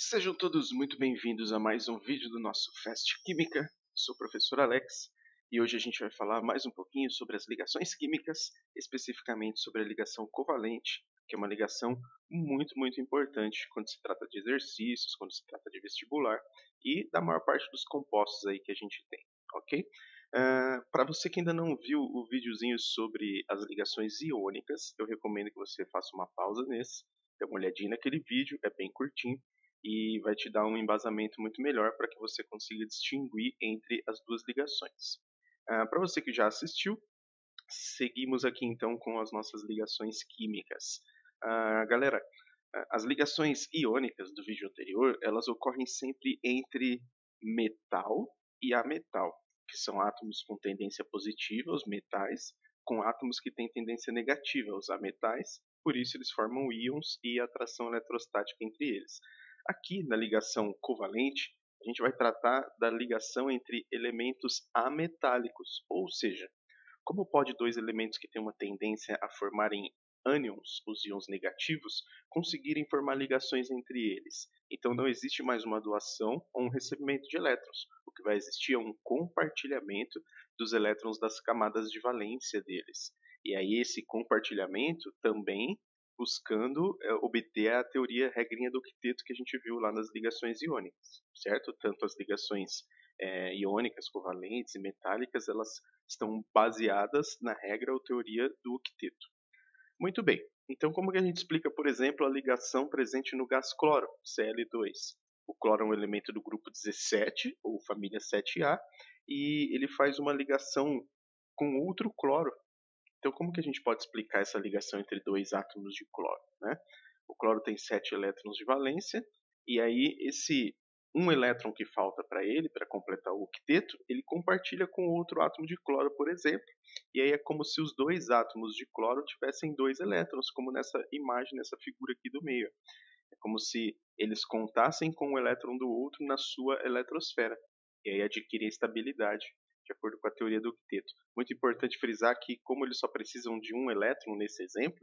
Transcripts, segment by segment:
Sejam todos muito bem-vindos a mais um vídeo do nosso Fast Química. Sou o professor Alex e hoje a gente vai falar mais um pouquinho sobre as ligações químicas, especificamente sobre a ligação covalente, que é uma ligação muito importante quando se trata de exercícios, quando se trata de vestibular e da maior parte dos compostos aí que a gente tem, ok? Para você que ainda não viu o videozinho sobre as ligações iônicas, eu recomendo que você faça uma pausa nesse, dê uma olhadinha naquele vídeo, é bem curtinho e vai te dar um embasamento muito melhor para que você consiga distinguir entre as duas ligações. Para você que já assistiu, seguimos aqui então com as nossas ligações químicas. Galera, as ligações iônicas do vídeo anterior, elas ocorrem sempre entre metal e ametal, que são átomos com tendência positiva, os metais, com átomos que têm tendência negativa, os ametais, por isso eles formam íons e atração eletrostática entre eles. Aqui na ligação covalente, a gente vai tratar da ligação entre elementos ametálicos, ou seja, como pode dois elementos que têm uma tendência a formarem ânions, os íons negativos, conseguirem formar ligações entre eles? Então não existe mais uma doação ou um recebimento de elétrons. O que vai existir é um compartilhamento dos elétrons das camadas de valência deles. E aí esse compartilhamento também buscando obter a teoria regrinha do octeto que a gente viu lá nas ligações iônicas, certo? Tanto as ligações iônicas, covalentes e metálicas, elas estão baseadas na regra ou teoria do octeto. Muito bem. Então, como que a gente explica, por exemplo, a ligação presente no gás cloro, Cl2? O cloro é um elemento do grupo 17, ou família 7A, e ele faz uma ligação com outro cloro. Então, como que a gente pode explicar essa ligação entre dois átomos de cloro, né? O cloro tem 7 elétrons de valência, e aí esse um elétron que falta para ele, para completar o octeto, ele compartilha com outro átomo de cloro, por exemplo, e aí é como se os dois átomos de cloro tivessem dois elétrons, como nessa imagem, nessa figura aqui do meio. É como se eles contassem com um elétron do outro na sua eletrosfera, e aí adquirem estabilidade, de acordo com a teoria do octeto. Muito importante frisar que, como eles só precisam de um elétron nesse exemplo,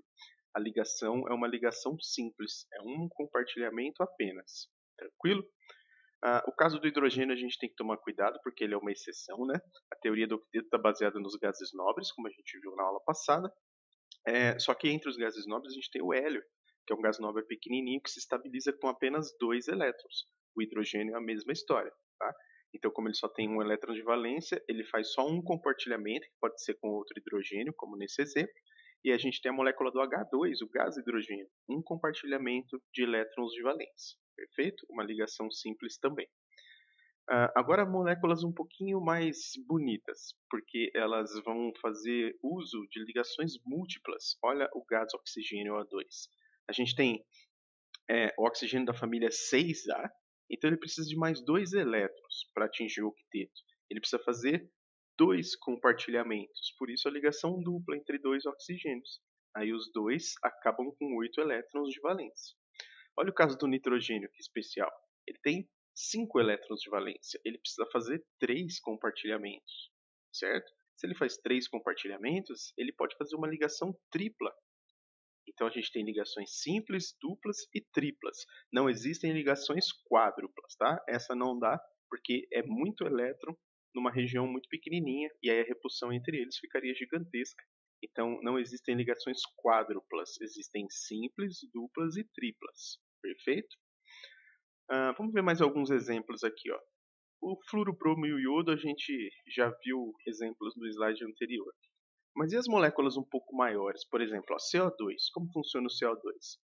a ligação é uma ligação simples, é um compartilhamento apenas. Tranquilo? O caso do hidrogênio a gente tem que tomar cuidado porque ele é uma exceção, né? A teoria do octeto está baseada nos gases nobres, como a gente viu na aula passada. Só que entre os gases nobres a gente tem o hélio, que é um gás nobre pequenininho que se estabiliza com apenas dois elétrons. O hidrogênio é a mesma história, tá? Então, como ele só tem um elétron de valência, ele faz só um compartilhamento, que pode ser com outro hidrogênio, como nesse exemplo, e a gente tem a molécula do H2, o gás hidrogênio, um compartilhamento de elétrons de valência. Perfeito? Uma ligação simples também. Agora moléculas um pouquinho mais bonitas, porque elas vão fazer uso de ligações múltiplas. Olha o gás oxigênio O2. A gente tem o oxigênio da família 6A, então ele precisa de mais dois elétrons para atingir o octeto. Ele precisa fazer dois compartilhamentos, por isso a ligação dupla entre dois oxigênios. Aí os dois acabam com 8 elétrons de valência. Olha o caso do nitrogênio, que especial. Ele tem 5 elétrons de valência. Ele precisa fazer 3 compartilhamentos, certo? Se ele faz 3 compartilhamentos, ele pode fazer uma ligação tripla. Então a gente tem ligações simples, duplas e triplas. Não existem ligações quádruplas, tá? Essa não dá porque é muito elétron numa região muito pequenininha e aí a repulsão entre eles ficaria gigantesca. Então não existem ligações quádruplas, existem simples, duplas e triplas. Perfeito? Vamos ver mais alguns exemplos aqui, ó. O fluoro, bromo e o iodo a gente já viu exemplos no slide anterior. Mas e as moléculas um pouco maiores? Por exemplo, ó, CO2. Como funciona o CO2?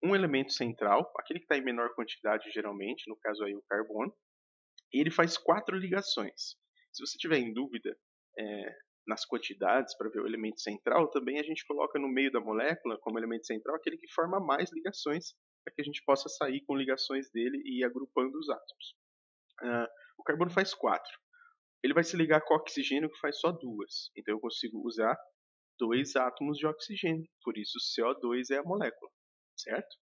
Um elemento central, aquele que está em menor quantidade geralmente, no caso aí o carbono, e ele faz 4 ligações. Se você tiver em dúvida nas quantidades para ver o elemento central, também a gente coloca no meio da molécula, como elemento central, aquele que forma mais ligações, para que a gente possa sair com ligações dele e ir agrupando os átomos. O carbono faz 4. Ele vai se ligar com o oxigênio, que faz só 2. Então eu consigo usar 2 átomos de oxigênio, por isso CO2 é a molécula, certo?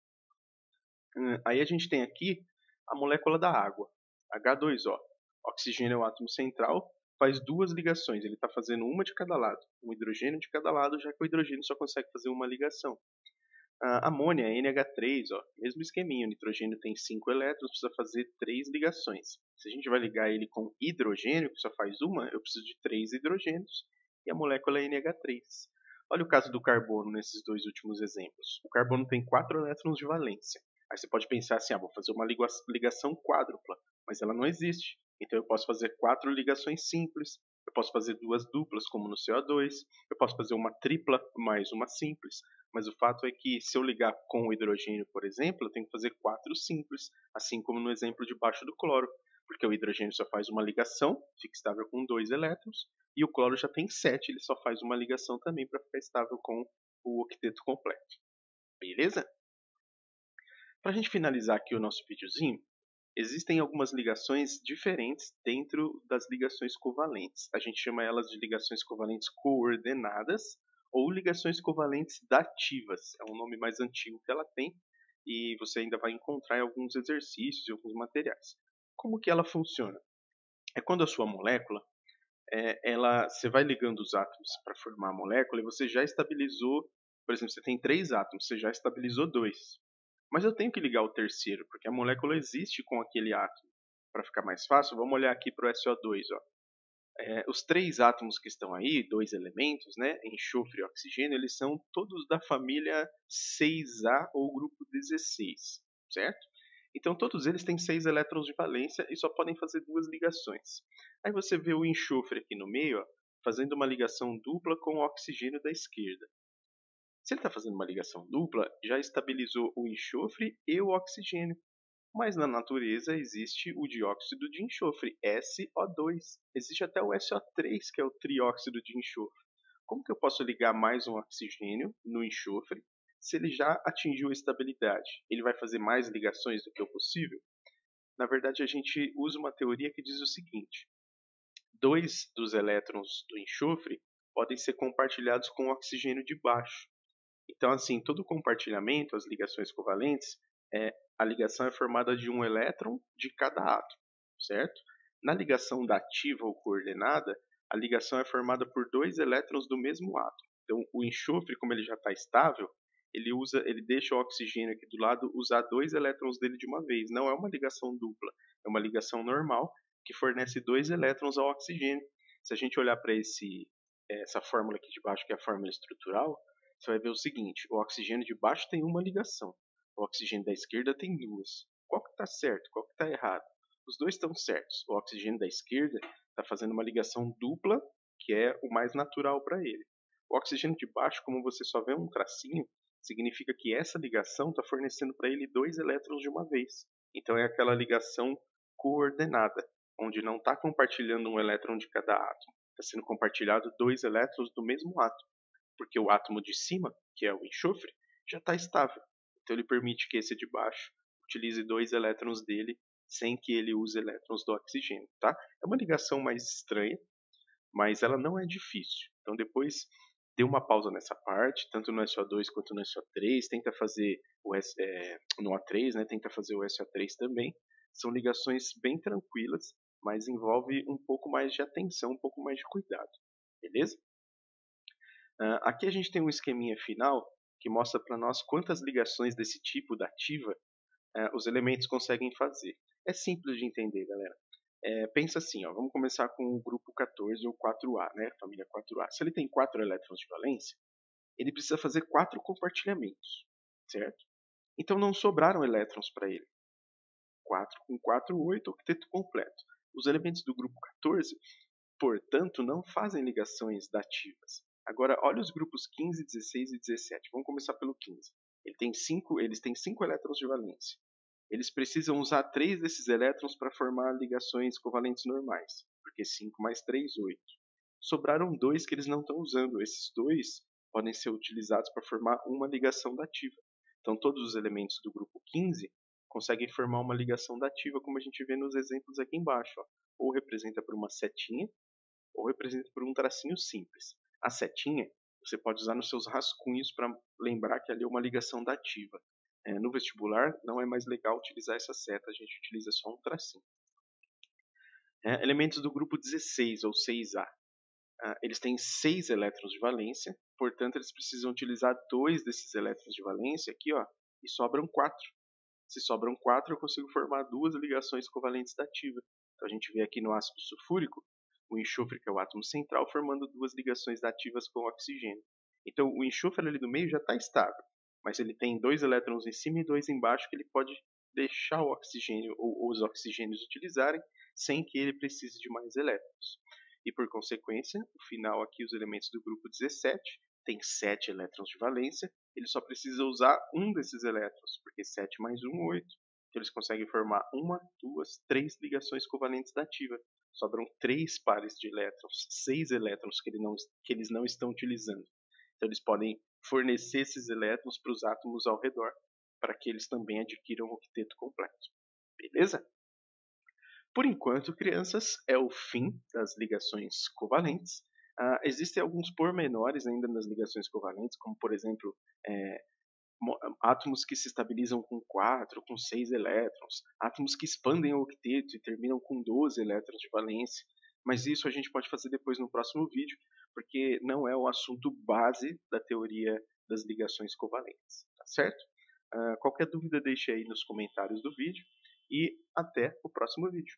Aí a gente tem aqui a molécula da água, H2O. Oxigênio é o átomo central, faz 2 ligações, ele está fazendo uma de cada lado, um hidrogênio de cada lado, já que o hidrogênio só consegue fazer uma ligação. A amônia, NH3, ó, mesmo esqueminha, o nitrogênio tem 5 elétrons, precisa fazer 3 ligações. Se a gente vai ligar ele com hidrogênio, que só faz uma, eu preciso de 3 hidrogênios, e a molécula é NH3. Olha o caso do carbono nesses dois últimos exemplos. O carbono tem 4 elétrons de valência. Aí você pode pensar assim, vou fazer uma ligação quádrupla, mas ela não existe. Então eu posso fazer 4 ligações simples, eu posso fazer 2 duplas, como no CO2, eu posso fazer uma tripla mais uma simples. Mas o fato é que se eu ligar com o hidrogênio, por exemplo, eu tenho que fazer 4 simples, assim como no exemplo de baixo do cloro, porque o hidrogênio só faz uma ligação, fica estável com 2 elétrons, e o cloro já tem 7, ele só faz uma ligação também para ficar estável com o octeto completo. Beleza? Para a gente finalizar aqui o nosso videozinho, existem algumas ligações diferentes dentro das ligações covalentes. A gente chama elas de ligações covalentes coordenadas ou ligações covalentes dativas. É um nome mais antigo que ela tem e você ainda vai encontrar em alguns exercícios e alguns materiais. Como que ela funciona? É quando a sua molécula, você vai ligando os átomos para formar a molécula e você já estabilizou, por exemplo, você tem 3 átomos, você já estabilizou 2. Mas eu tenho que ligar o terceiro, porque a molécula existe com aquele átomo. Para ficar mais fácil, vamos olhar aqui para o SO2. Ó. Os 3 átomos que estão aí, 2 elementos, né, enxofre e oxigênio, eles são todos da família 6A ou grupo 16, certo? Então todos eles têm 6 elétrons de valência e só podem fazer 2 ligações. Aí você vê o enxofre aqui no meio, ó, fazendo uma ligação dupla com o oxigênio da esquerda. Se ele está fazendo uma ligação dupla, já estabilizou o enxofre e o oxigênio. Mas na natureza existe o dióxido de enxofre, SO2. Existe até o SO3, que é o trióxido de enxofre. Como que eu posso ligar mais um oxigênio no enxofre se ele já atingiu a estabilidade? Ele vai fazer mais ligações do que o possível? Na verdade, a gente usa uma teoria que diz o seguinte: 2 dos elétrons do enxofre podem ser compartilhados com o oxigênio de baixo. Então, assim, todo compartilhamento, as ligações covalentes, a ligação é formada de um elétron de cada átomo, certo? Na ligação dativa ou coordenada, a ligação é formada por 2 elétrons do mesmo átomo. Então, o enxofre, como ele já está estável, ele deixa o oxigênio aqui do lado usar 2 elétrons dele de uma vez. Não é uma ligação dupla, é uma ligação normal que fornece 2 elétrons ao oxigênio. Se a gente olhar para essa fórmula aqui de baixo, que é a fórmula estrutural, você vai ver o seguinte: o oxigênio de baixo tem uma ligação, o oxigênio da esquerda tem 2. Qual que está certo? Qual que está errado? Os dois estão certos. O oxigênio da esquerda está fazendo uma ligação dupla, que é o mais natural para ele. O oxigênio de baixo, como você só vê um tracinho, significa que essa ligação está fornecendo para ele 2 elétrons de uma vez. Então é aquela ligação coordenada, onde não está compartilhando um elétron de cada átomo. Está sendo compartilhado 2 elétrons do mesmo átomo, porque o átomo de cima, que é o enxofre, já está estável. Então ele permite que esse de baixo utilize 2 elétrons dele sem que ele use elétrons do oxigênio, tá? É uma ligação mais estranha, mas ela não é difícil. Então depois dê uma pausa nessa parte, tanto no SO2 quanto no SO3, tenta fazer no O3, né? Tenta fazer o SO3 também. São ligações bem tranquilas, mas envolve um pouco mais de atenção, um pouco mais de cuidado, beleza? Aqui a gente tem um esqueminha final que mostra para nós quantas ligações desse tipo da ativa os elementos conseguem fazer. É simples de entender, galera. Pensa assim, ó, vamos começar com o grupo 14 ou 4A, né? Família 4A. Se ele tem 4 elétrons de valência, ele precisa fazer 4 compartilhamentos, certo? Então não sobraram elétrons para ele. 4 com 4, 8, octeto completo. Os elementos do grupo 14, portanto, não fazem ligações dativas. Agora, olha os grupos 15, 16 e 17. Vamos começar pelo 15. Eles têm 5 elétrons de valência. Eles precisam usar 3 desses elétrons para formar ligações covalentes normais, porque 5 mais 3, 8. Sobraram 2 que eles não estão usando. Esses 2 podem ser utilizados para formar uma ligação dativa. Então, todos os elementos do grupo 15 conseguem formar uma ligação dativa, como a gente vê nos exemplos aqui embaixo. Ó. Ou representa por uma setinha, ou representa por um tracinho simples. A setinha você pode usar nos seus rascunhos para lembrar que ali é uma ligação dativa. No vestibular não é mais legal utilizar essa seta, a gente utiliza só um tracinho. Elementos do grupo 16 ou 6A. eles têm 6 elétrons de valência, portanto eles precisam utilizar 2 desses elétrons de valência aqui, ó, e sobram 4. Se sobram 4, eu consigo formar 2 ligações covalentes da ativa. Então a gente vê aqui no ácido sulfúrico, o enxofre, que é o átomo central, formando 2 ligações dativas com o oxigênio. Então o enxofre ali do meio já está estável, mas ele tem 2 elétrons em cima e 2 embaixo que ele pode deixar o oxigênio ou os oxigênios utilizarem sem que ele precise de mais elétrons. E por consequência, o final aqui, os elementos do grupo 17, tem 7 elétrons de valência, ele só precisa usar um desses elétrons, porque 7 mais 1, 8. Então eles conseguem formar 1, 2, 3 ligações covalentes da ativa. Sobram 3 pares de elétrons, 6 elétrons que eles não estão utilizando. Então eles podem fornecer esses elétrons para os átomos ao redor, para que eles também adquiram o octeto completo. Beleza? Por enquanto, crianças, é o fim das ligações covalentes. Existem alguns pormenores ainda nas ligações covalentes, como por exemplo, eh, átomos que se estabilizam com 4, com 6 elétrons, átomos que expandem o octeto e terminam com 12 elétrons de valência. Mas isso a gente pode fazer depois no próximo vídeo, porque não é o assunto base da teoria das ligações covalentes, tá certo? Qualquer dúvida deixe aí nos comentários do vídeo e até o próximo vídeo.